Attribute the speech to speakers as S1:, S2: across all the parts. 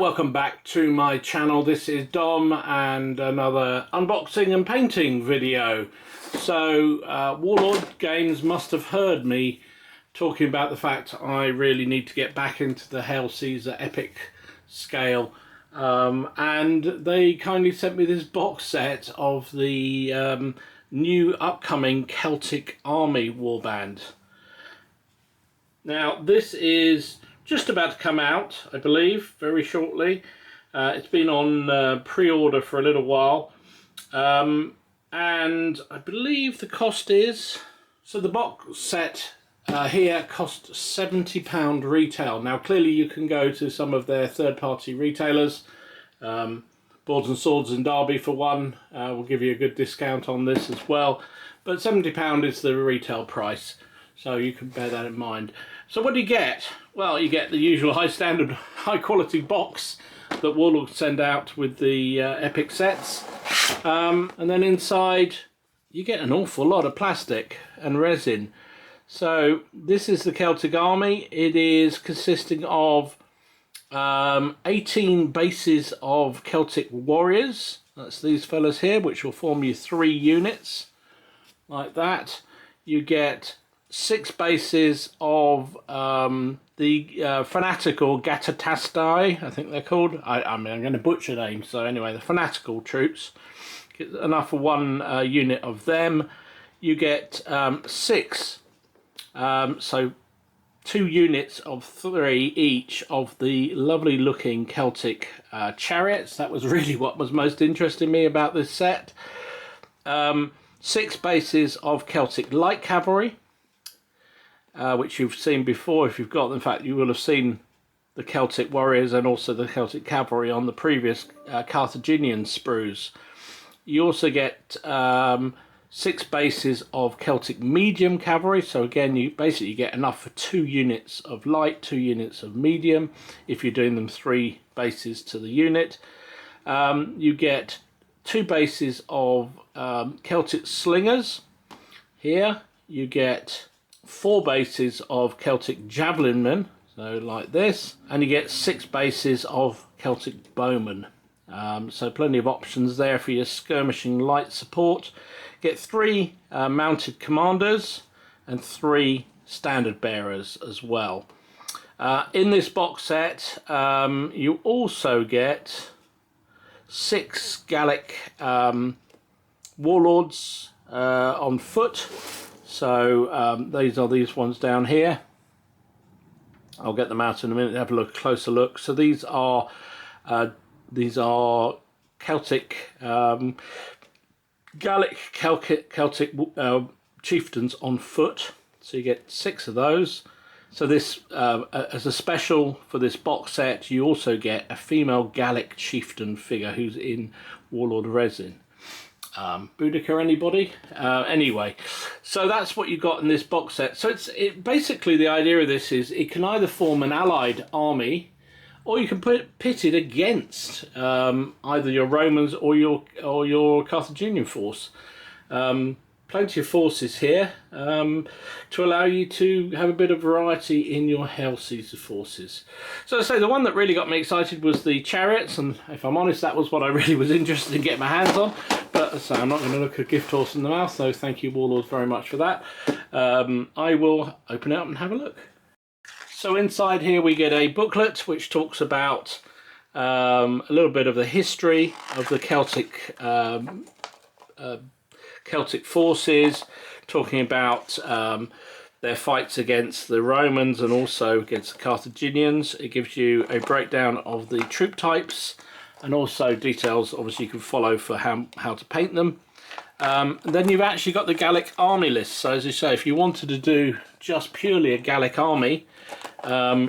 S1: welcome back to my channel. This is Dom and another unboxing and painting video. So Warlord Games must have heard me talking about the fact I really need to get back into the Hail Caesar epic scale, and they kindly sent me this box set of the new upcoming Celtic Army warband. Now this is just about to come out, I believe, very shortly. It's been on pre-order for a little while, and I believe the cost is, so the box set here cost £70 retail. Now clearly you can go to some of their third-party retailers. Boards and Swords in Derby for one will give you a good discount on this as well, but £70 is the retail price, so you can bear that in mind. So what do you get? Well, you get the usual high standard, high quality box that Warlord send out with the epic sets, and then inside you get an awful lot of plastic and resin. So this is the Celtic Army. It is consisting of 18 bases of Celtic warriors. That's these fellas here, which will form you 3 units like that. You get 6 bases of the fanatical Gatatastai, I think they're called. I mean, I'm going to butcher names, so anyway, the fanatical troops. Get enough for 1 unit of them. You get 6, so 2 units of 3 each of the lovely looking Celtic chariots. That was really what was most interesting me about this set. 6 bases of Celtic light cavalry, which you've seen before if you've got them. In fact, you will have seen the Celtic warriors and also the Celtic cavalry on the previous Carthaginian sprues. You also get 6 bases of Celtic medium cavalry. So again, you basically get enough for 2 units of light, 2 units of medium, if you're doing them 3 bases to the unit. You get 2 bases of Celtic slingers. Here you get 4 bases of Celtic javelin men, so like this, and you get 6 bases of Celtic bowmen. So plenty of options there for your skirmishing light support. Get 3 mounted commanders and 3 standard bearers as well. In this box set, you also get 6 Gallic warlords on foot. So these are these ones down here. I'll get them out in a minute and have a closer look. So these are Celtic Gallic Celtic chieftains on foot. So you get 6 of those. So this, as a special for this box set, you also get a female Gallic chieftain figure who's in Warlord resin. Boudica, anybody? Anyway, so that's what you got in this box set. So basically the idea of this is it can either form an allied army, or you can pit it against either your Romans or your Carthaginian force. Plenty of forces here to allow you to have a bit of variety in your Hail Caesar forces. So I say the one that really got me excited was the Chariots, and if I'm honest, that was what I really was interested in getting my hands on. But as I say, I'm not going to look a gift horse in the mouth, so thank you Warlords very much for that. I will open it up and have a look. So inside here we get a booklet which talks about a little bit of the history of the Celtic forces, talking about their fights against the Romans and also against the Carthaginians. It gives you a breakdown of the troop types and also details obviously you can follow for how to paint them. And then you've actually got the Gallic army list. So as you say, if you wanted to do just purely a Gallic army,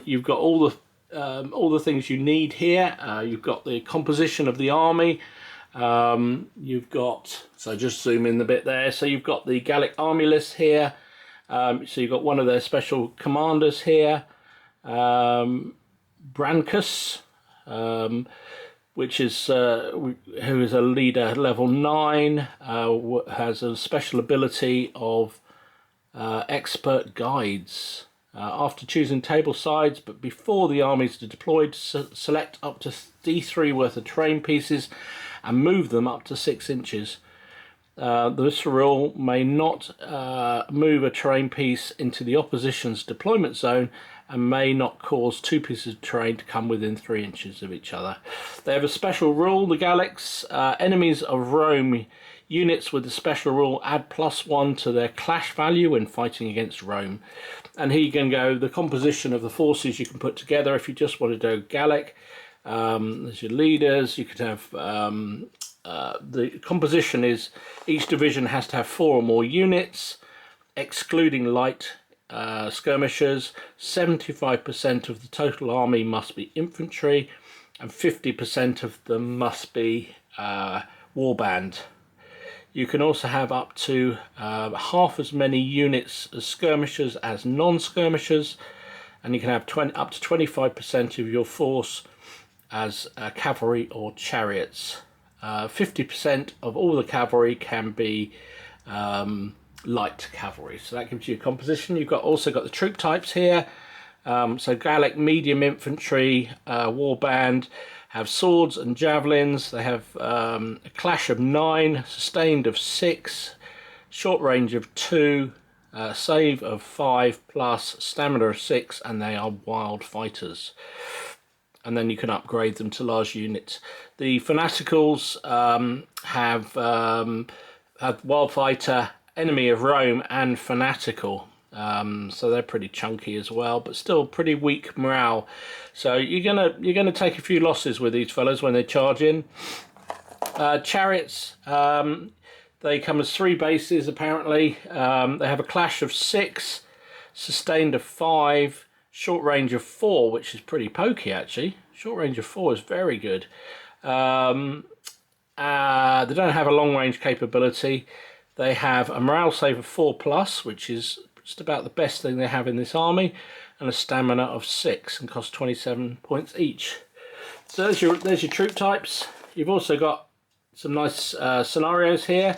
S1: you've got all the things you need here. You've got the composition of the army. You've got, so just zoom in a bit there, so you've got the Gallic army list here. So you've got one of their special commanders here, Brancus, which is who is a leader level 9, has a special ability of expert guides. After choosing table sides, but before the armies are deployed, select up to D3 worth of terrain pieces and move them up to 6 inches. This rule may not move a terrain piece into the opposition's deployment zone and may not cause 2 pieces of terrain to come within 3 inches of each other. They have a special rule, the Gallics. Enemies of Rome units with the special rule add +1 to their clash value when fighting against Rome. And here you can go, the composition of the forces you can put together if you just want to do Gallic. There's your leaders. You could have the composition is each division has to have 4 or more units, excluding light skirmishers. 75% of the total army must be infantry, and 50% of them must be warband. You can also have up to half as many units as skirmishers as non-skirmishers, and you can have up to 25% of your force as cavalry or chariots. 50% of all the cavalry can be light cavalry. So that gives you a composition. You've also got the troop types here. So Gallic medium infantry, warband, have swords and javelins. They have a clash of 9, sustained of 6, short range of 2, save of 5, plus stamina of 6, and they are wild fighters. And then you can upgrade them to large units. The fanaticals have wild fighter, enemy of Rome, and fanatical. So they're pretty chunky as well, but still pretty weak morale. So you're gonna take a few losses with these fellas when they charge in. Chariots, they come as 3 bases apparently. They have a clash of 6, sustained of 5, short range of 4, which is pretty pokey actually. Short range of 4 is very good. They don't have a long range capability. They have a morale save of 4+, which is just about the best thing they have in this army, and a stamina of 6 and cost 27 points each. So there's your troop types. You've also got some nice scenarios here.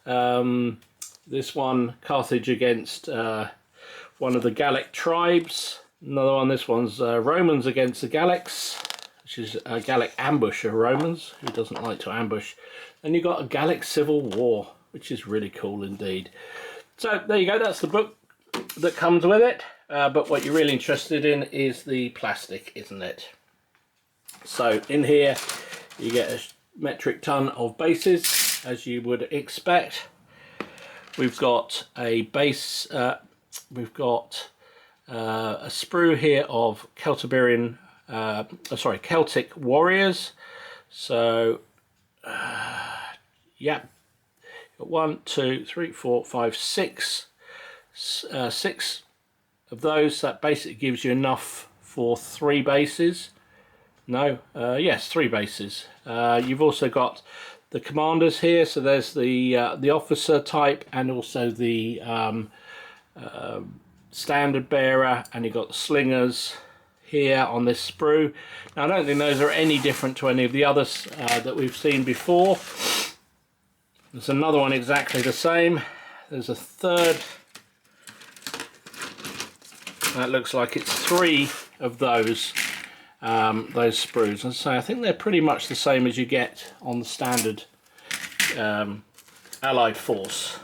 S1: This one, Carthage against one of the Gallic tribes. Another one, this one's Romans against the Gallics, which is a Gallic ambush of Romans. Who doesn't like to ambush? And you've got a Gallic civil war, which is really cool indeed. So there you go, that's the book that comes with it. But what you're really interested in is the plastic, isn't it? So in here you get a metric ton of bases, as you would expect. We've got a base, we've got a sprue here of Celtic warriors. So yeah, got 1, 2, 3, 4, 5, 6, 6 of those. That basically gives you enough for 3 bases. No, yes, 3 bases. You've also got the commanders here. So there's the officer type, and also the standard bearer, and you've got the slingers here on this sprue. Now I don't think those are any different to any of the others that we've seen before. There's another one exactly the same. There's a third. That looks like it's 3 of those sprues. And so I think they're pretty much the same as you get on the standard Allied force.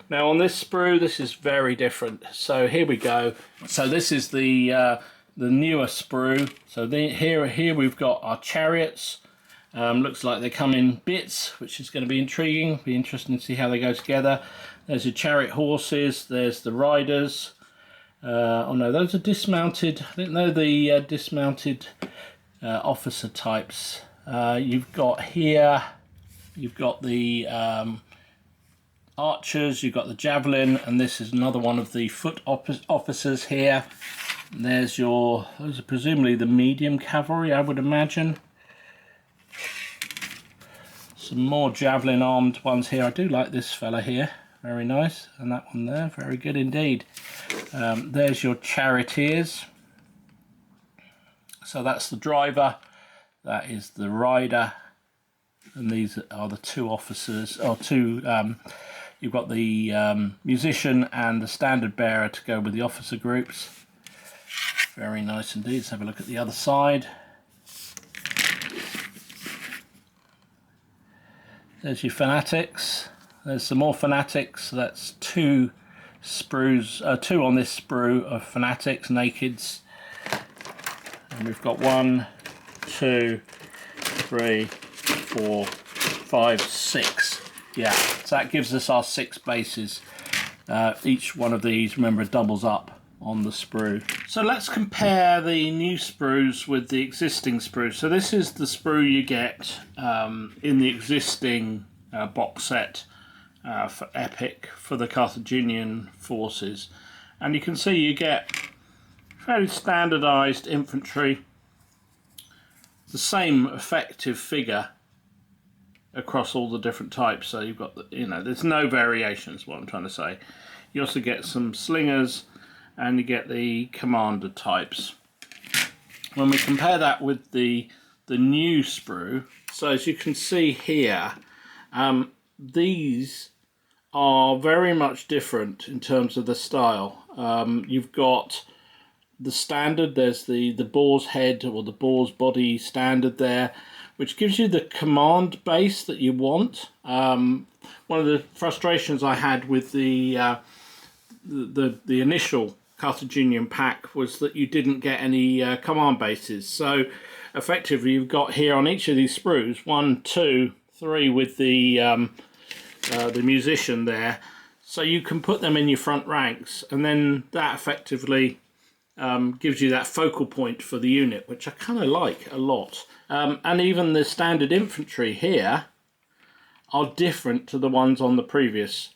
S1: Now on this sprue, this is very different. So here we go. So this is the newer sprue. So here we've got our chariots. Looks like they come in bits, which is going to be intriguing. Be interesting to see how they go together. There's your chariot horses. There's the riders. Oh no, those are dismounted. I think they're the dismounted officer types. You've got here, you've got the archers, you've got the javelin, and this is another one of the foot officers here. And those are presumably the medium cavalry, I would imagine. Some more javelin armed ones here. I do like this fella here, very nice, and that one there, very good indeed. There's your charioteers. So that's the driver, that is the rider, and these are the 2 officers, or 2 You've got the musician and the standard bearer to go with the officer groups. Very nice indeed. Let's have a look at the other side. There's your fanatics. There's some more fanatics. So that's 2 sprues, 2 on this sprue of fanatics, nakeds. And we've got 1, 2, 3, 4, 5, 6. Yeah, so that gives us our 6 bases. Each one of these, remember, doubles up on the sprue. So let's compare the new sprues with the existing sprues. So this is the sprue you get in the existing box set for Epic for the Carthaginian forces. And you can see you get fairly standardized infantry, the same effective figure across all the different types. So you've got the, there's no variations, what I'm trying to say. You also get some slingers and you get the commander types. When we compare that with the new sprue, so as you can see here, these are very much different in terms of the style. You've got the standard, there's the boar's head or the boar's body standard there, which gives you the command base that you want. One of the frustrations I had with the initial Carthaginian pack was that you didn't get any command bases. So effectively you've got here on each of these sprues 1, 2, 3 with the musician there. So you can put them in your front ranks, and then that effectively gives you that focal point for the unit, which I kind of like a lot. And even the standard infantry here are different to the ones on the previous,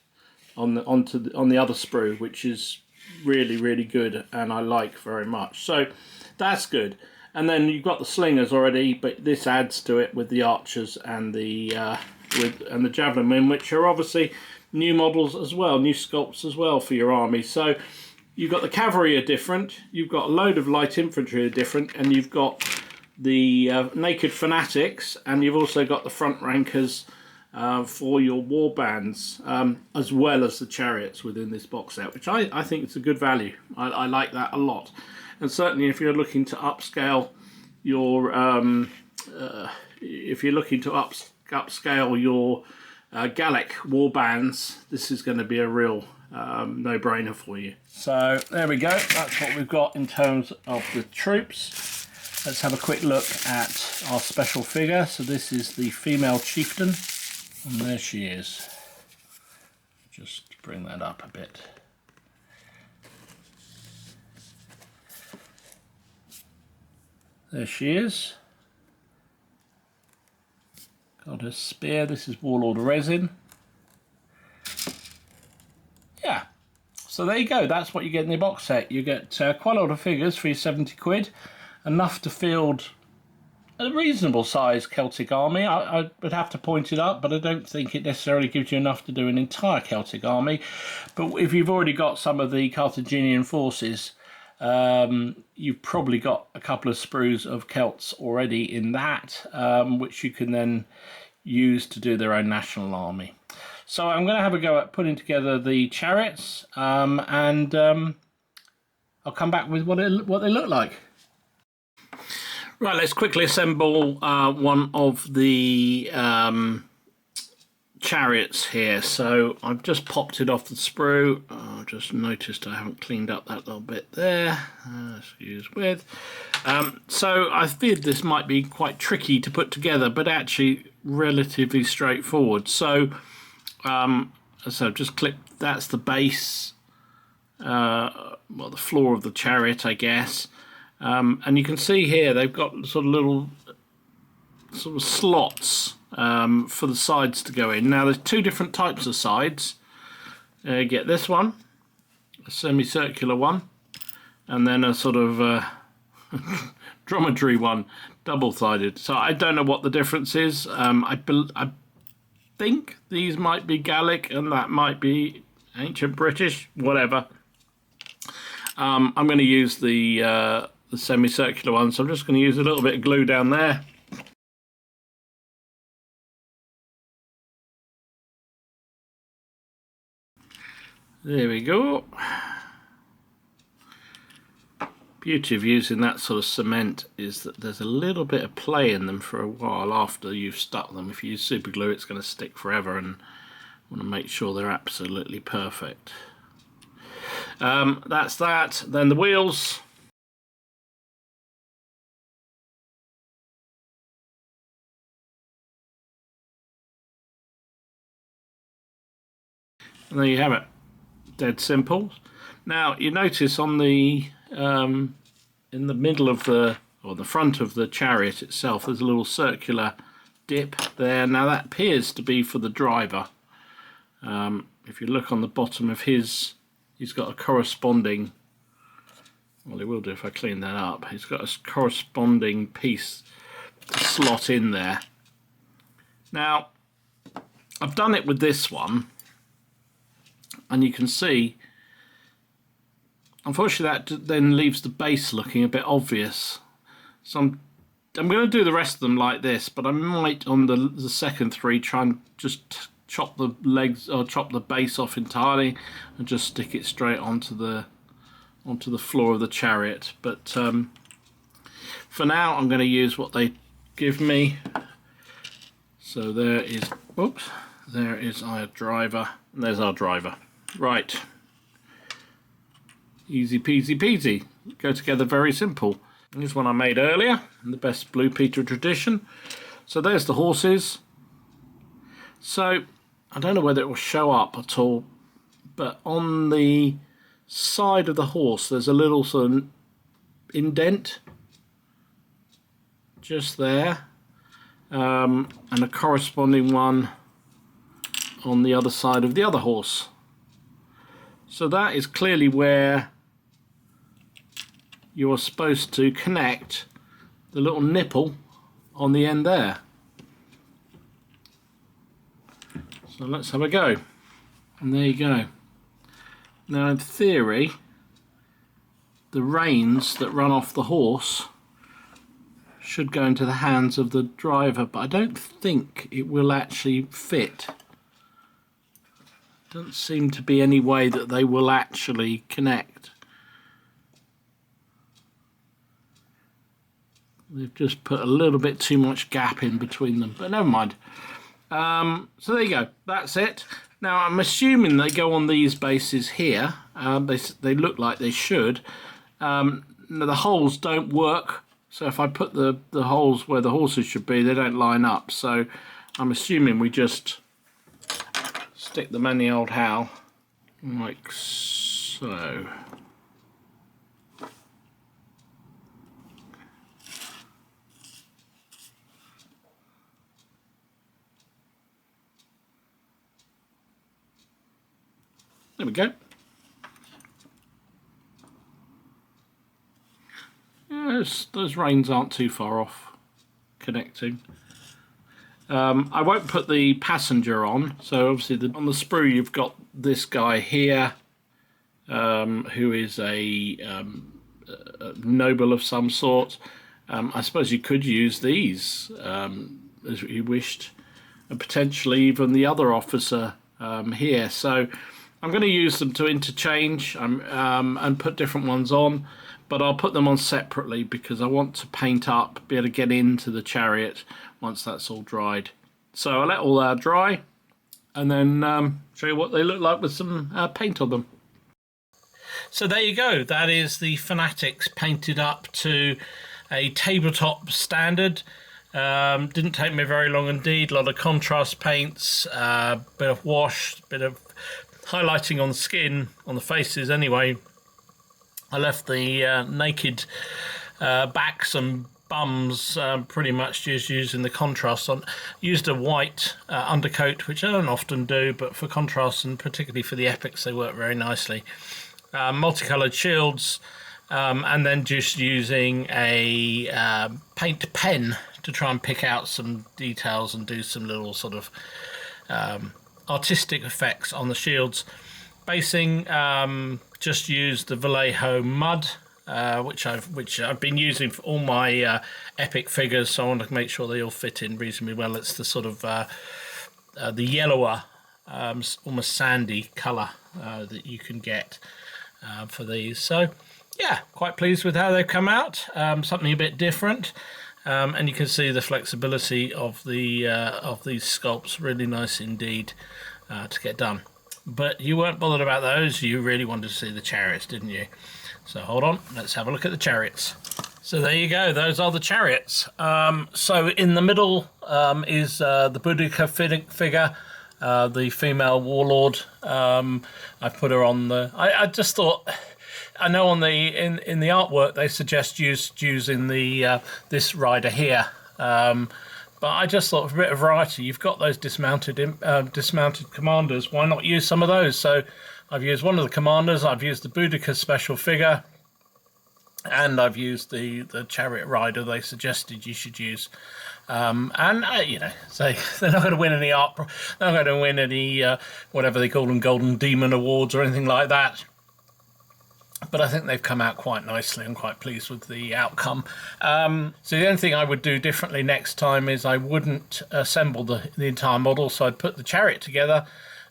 S1: on the other sprue, which is really good and I like very much. So that's good. And then you've got the slingers already, but this adds to it with the archers and the javelin men, which are obviously new models as well, new sculpts as well for your army. So you've got the cavalry are different, you've got a load of light infantry are different, and you've got the naked fanatics, and you've also got the front rankers for your war bands, as well as the chariots within this box set, which I think is a good value. I like that a lot. And certainly if you're looking to upscale your Gallic war bands, this is going to be a real no-brainer for you. So there we go, that's what we've got in terms of the troops. Let's have a quick look at our special figure. So this is the female chieftain, and there she is. Just bring that up a bit. There she is. Got her spear. This is Warlord Resin. Yeah. So there you go. That's what you get in the box set. You get quite a lot of figures for your 70 quid. Enough to field a reasonable sized Celtic army. I would have to point it up, but I don't think it necessarily gives you enough to do an entire Celtic army. But if you've already got some of the Carthaginian forces, you've probably got a couple of sprues of Celts already in that, which you can then use to do their own national army. So I'm going to have a go at putting together the chariots, and I'll come back with what they look like. Right, let's quickly assemble one of the chariots here. So I've just popped it off the sprue. I just noticed I haven't cleaned up that little bit there. Excuse with. So I feared this might be quite tricky to put together, but actually relatively straightforward. So just clip. That's the base. Well, the floor of the chariot, I guess. And you can see here they've got sort of little slots for the sides to go in. Now there's 2 different types of sides. You get this one, a semicircular one, and then a sort of dromedary one, double-sided. So I don't know what the difference is. I think these might be Gallic and that might be ancient British, whatever. I'm going to use the semicircular one, so I'm just going to use a little bit of glue down there. There we go. Beauty of using that sort of cement is that there's a little bit of play in them for a while after you've stuck them. If you use super glue, it's going to stick forever, and want to make sure they're absolutely perfect. That's that. Then the wheels. And there you have it. Dead simple. Now you notice on the in the middle of the, or the front of the chariot itself, there's a little circular dip there. Now that appears to be for the driver. If you look on the bottom of his, he's got a corresponding, well, it will do if I clean that up, he's got a corresponding piece to slot in there. Now I've done it with this one, and you can see, unfortunately, that then leaves the base looking a bit obvious. So I'm going to do the rest of them like this, but I might, on the second three, try and just chop the legs or chop the base off entirely and just stick it straight onto the floor of the chariot. But for now, I'm going to use what they give me. So there is, oops, there is our driver, and there's our driver. Right. Easy peasy peasy. Go together very simple. Here's one I made earlier in the best Blue Peter tradition. So there's the horses. So I don't know whether it will show up at all, but on the side of the horse there's a little sort of indent just there, and a corresponding one on the other side of the other horse. So that is clearly where you are supposed to connect the little nipple on the end there. So let's have a go. And there you go. Now in theory, the reins that run off the horse should go into the hands of the driver, but I don't think it will actually fit. Doesn't seem to be any way that they will actually connect. They've just put a little bit too much gap in between them, but never mind. So there you go, that's it. Now I'm assuming they go on these bases here. They look like they should. The holes don't work, so if I put the holes where the horses should be, they don't line up. So I'm assuming we just stick them in the old how, like so. There we go. Yeah, those reins aren't too far off connecting. I won't put the passenger on, so obviously on the sprue you've got this guy here, who is a noble of some sort. I suppose you could use these as you wished, and potentially even the other officer here. So I'm going to use them to interchange and put different ones on, but I'll put them on separately because I want to paint up, be able to get into the chariot once that's all dried. So I'll let all that dry and then show you what they look like with some paint on them. So there you go, that is the Fanatics painted up to a tabletop standard. Didn't take me very long indeed, a lot of contrast paints, bit of wash, bit of highlighting on the skin, on the faces anyway. I left the naked backs and bums pretty much just using the contrast on. Used a white undercoat, which I don't often do, but for contrast and particularly for the epics they work very nicely. Multicoloured shields, and then just using a paint pen to try and pick out some details and do some little sort of artistic effects on the shields. Basing, just used the Vallejo mud, which I've been using for all my epic figures, so I want to make sure they all fit in reasonably well. It's the sort of the yellower almost sandy colour that you can get for these. So yeah, quite pleased with how they've come out. Something a bit different, and you can see the flexibility of these sculpts. Really nice indeed to get done. But you weren't bothered about those. You really wanted to see the chariots, didn't you? So hold on, let's have a look at the chariots. So there you go, those are the chariots. So in the middle is the Boudica figure, the female warlord. I put her on the... I just thought... I know on the in the artwork they suggest using the this rider here. But I just thought for a bit of variety, you've got those dismounted commanders. Why not use some of those? So I've used one of the commanders. I've used the Boudica special figure, and I've used the chariot rider they suggested you should use. And you know, so they're not going to win any they're not going to win any whatever they call them, Golden Demon Awards or anything like that. But I think they've come out quite nicely. I'm quite pleased with the outcome. So the only thing I would do differently next time is I wouldn't assemble the entire model. So I'd put the chariot together,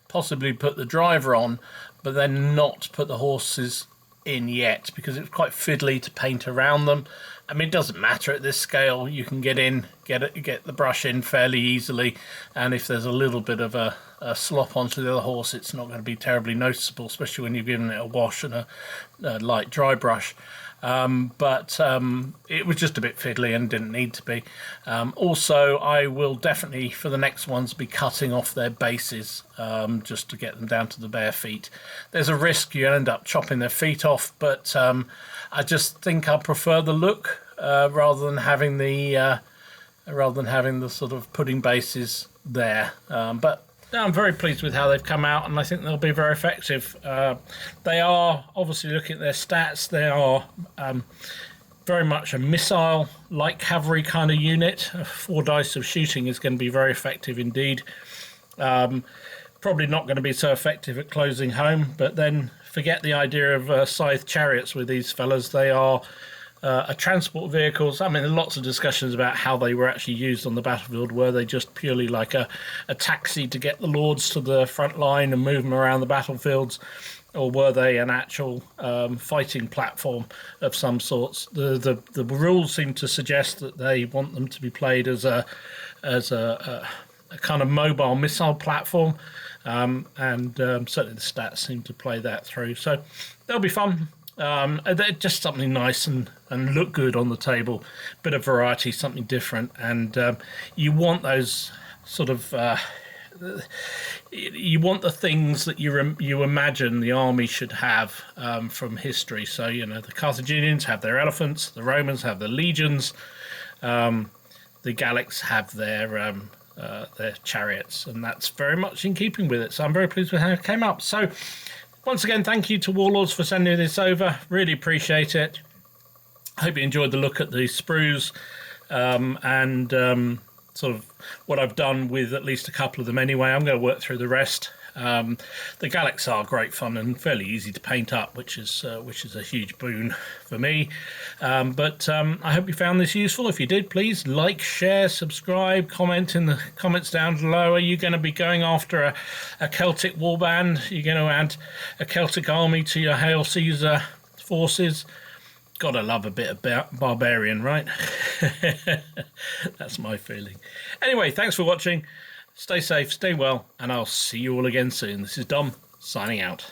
S1: possibly put the driver on, but then not put the horses in yet, because it's quite fiddly to paint around them. I mean, it doesn't matter at this scale. You can get the brush in fairly easily, and if there's a little bit of a slop onto the other horse, it's not going to be terribly noticeable, especially when you've given it a wash and a light dry brush. But it was just a bit fiddly and didn't need to be. Also, I will definitely, for the next ones, be cutting off their bases just to get them down to the bare feet. There's a risk you end up chopping their feet off, but I just think I prefer the look rather than having the sort of pudding bases there. But I'm very pleased with how they've come out, and I think they'll be very effective. They are, obviously, looking at their stats, they are very much a missile, light cavalry kind of unit. 4 dice of shooting is going to be very effective indeed. Probably not going to be so effective at closing home, but then forget the idea of scythe chariots with these fellas. They are transport vehicles. I mean, there are lots of discussions about how they were actually used on the battlefield. Were they just purely like a taxi to get the lords to the front line and move them around the battlefields, or were they an actual fighting platform of some sorts? The rules seem to suggest that they want them to be played as a kind of mobile missile platform, and certainly the stats seem to play that through. So they'll be fun. They're just something nice and look good on the table. Bit of variety, something different, and you want those sort of you want the things that you imagine the army should have from history. So, you know, the Carthaginians have their elephants, the Romans have their legions, the Gallics have their chariots, and that's very much in keeping with it. So I'm very pleased with how it came up. So once again, thank you to Warlords for sending this over. Really appreciate it. Hope you enjoyed the look at the sprues and sort of what I've done with at least a couple of them anyway. I'm going to work through the rest. The Gallics are great fun and fairly easy to paint up, which is a huge boon for me. But I hope you found this useful. If you did, please like, share, subscribe, comment in the comments down below. Are you going to be going after a Celtic warband? Are you going to add a Celtic army to your Hail Caesar forces? Gotta love a bit of barbarian, right? That's my feeling. Anyway, thanks for watching. Stay safe, stay well, and I'll see you all again soon. This is Dom, signing out.